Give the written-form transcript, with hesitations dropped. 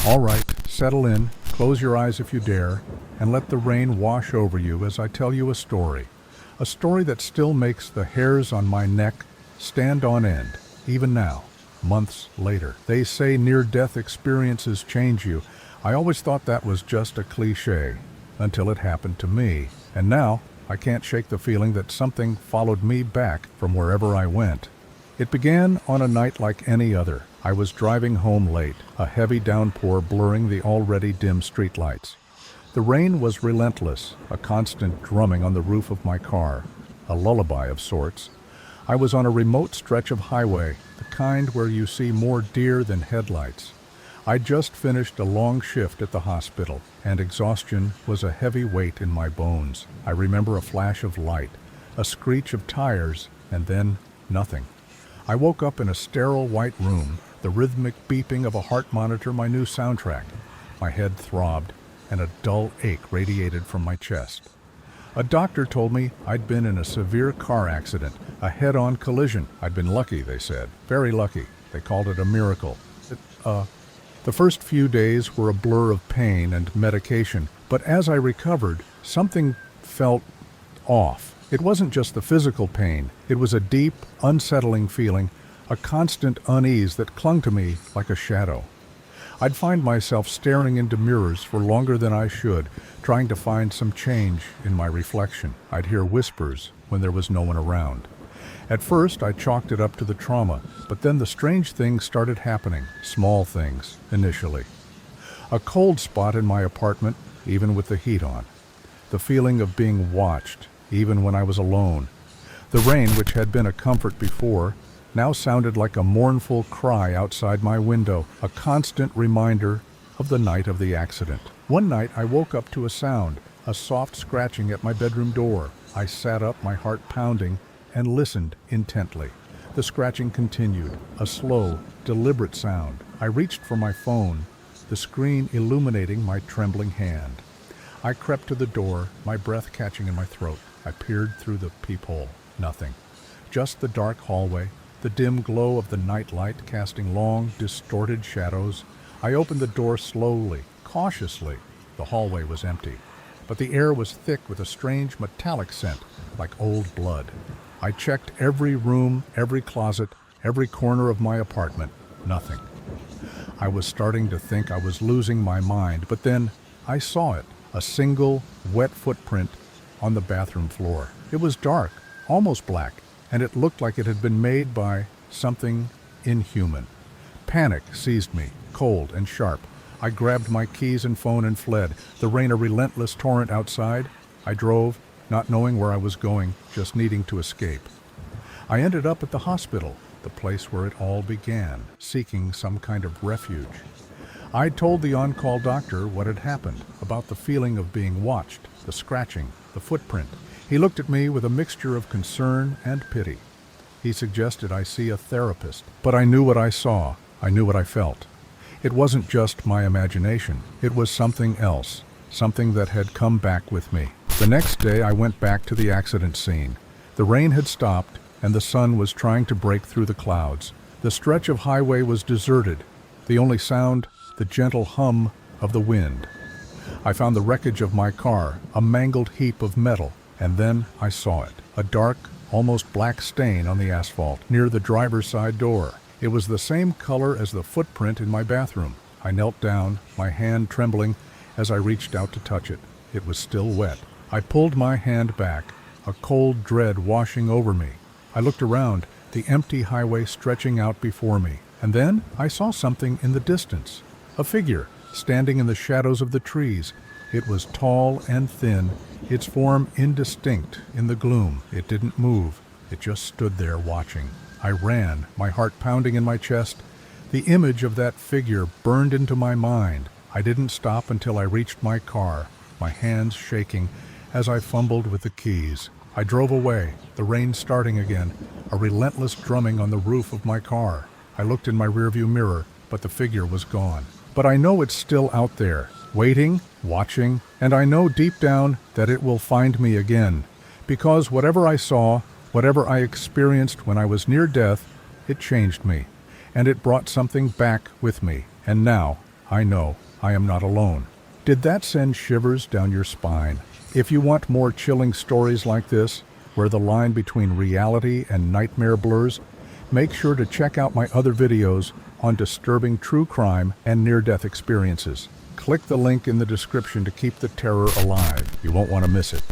All right, settle in, close your eyes if you dare, and let the rain wash over you as I tell you a story. A story that still makes the hairs on my neck stand on end, even now, months later. They say near-death experiences change you. I always thought that was just a cliché, until it happened to me. And now, I can't shake the feeling that something followed me back from wherever I went. It began on a night like any other. I was driving home late, a heavy downpour blurring the already dim streetlights. The rain was relentless, a constant drumming on the roof of my car, a lullaby of sorts. I was on a remote stretch of highway, the kind where you see more deer than headlights. I'd just finished a long shift at the hospital, and exhaustion was a heavy weight in my bones. I remember a flash of light, a screech of tires, and then nothing. I woke up in a sterile white room, the rhythmic beeping of a heart monitor my new soundtrack. My head throbbed, and a dull ache radiated from my chest. A doctor told me I'd been in a severe car accident, a head-on collision. I'd been lucky, they said. Very lucky. They called it a miracle. The first few days were a blur of pain and medication, but as I recovered, something felt off. It wasn't just the physical pain. It was a deep, unsettling feeling, a constant unease that clung to me like a shadow. I'd find myself staring into mirrors for longer than I should, trying to find some change in my reflection. I'd hear whispers when there was no one around. At first, I chalked it up to the trauma, but then the strange things started happening, small things, initially. A cold spot in my apartment, even with the heat on. The feeling of being watched, even when I was alone. The rain, which had been a comfort before, now sounded like a mournful cry outside my window, a constant reminder of the night of the accident. One night, I woke up to a sound, a soft scratching at my bedroom door. I sat up, my heart pounding, and listened intently. The scratching continued, a slow, deliberate sound. I reached for my phone, the screen illuminating my trembling hand. I crept to the door, my breath catching in my throat. I peered through the peephole. Nothing. Just the dark hallway, the dim glow of the nightlight casting long, distorted shadows. I opened the door slowly, cautiously. The hallway was empty, but the air was thick with a strange metallic scent, like old blood. I checked every room, every closet, every corner of my apartment. Nothing. I was starting to think I was losing my mind, but then I saw it, a single, wet footprint on the bathroom floor. It was dark, almost black, and it looked like it had been made by something inhuman. Panic seized me, cold and sharp. I grabbed my keys and phone and fled. The rain a relentless torrent outside. I drove, not knowing where I was going, just needing to escape. I ended up at the hospital, the place where it all began, seeking some kind of refuge. I told the on-call doctor what had happened, about the feeling of being watched, the scratching, the footprint. He looked at me with a mixture of concern and pity. He suggested I see a therapist, but I knew what I saw. I knew what I felt. It wasn't just my imagination. It was something else, something that had come back with me. The next day, I went back to the accident scene. The rain had stopped, and the sun was trying to break through the clouds. The stretch of highway was deserted. The only sound, the gentle hum of the wind. I found the wreckage of my car, a mangled heap of metal, and then I saw it, a dark, almost black stain on the asphalt near the driver's side door. It was the same color as the footprint in my bathroom. I knelt down, my hand trembling as I reached out to touch it. It was still wet. I pulled my hand back, a cold dread washing over me. I looked around, the empty highway stretching out before me. And then I saw something in the distance, a figure standing in the shadows of the trees. It was tall and thin, its form indistinct in the gloom. It didn't move. It just stood there watching. I ran, my heart pounding in my chest. The image of that figure burned into my mind. I didn't stop until I reached my car, my hands shaking as I fumbled with the keys. I drove away, the rain starting again, a relentless drumming on the roof of my car. I looked in my rearview mirror, but the figure was gone. But I know it's still out there, waiting, watching, and I know deep down that it will find me again. Because whatever I saw, whatever I experienced when I was near death, it changed me, and it brought something back with me. And now, I know, I am not alone. Did that send shivers down your spine? If you want more chilling stories like this, where the line between reality and nightmare blurs, make sure to check out my other videos on disturbing true crime and near-death experiences. Click the link in the description to keep the terror alive. You won't want to miss it.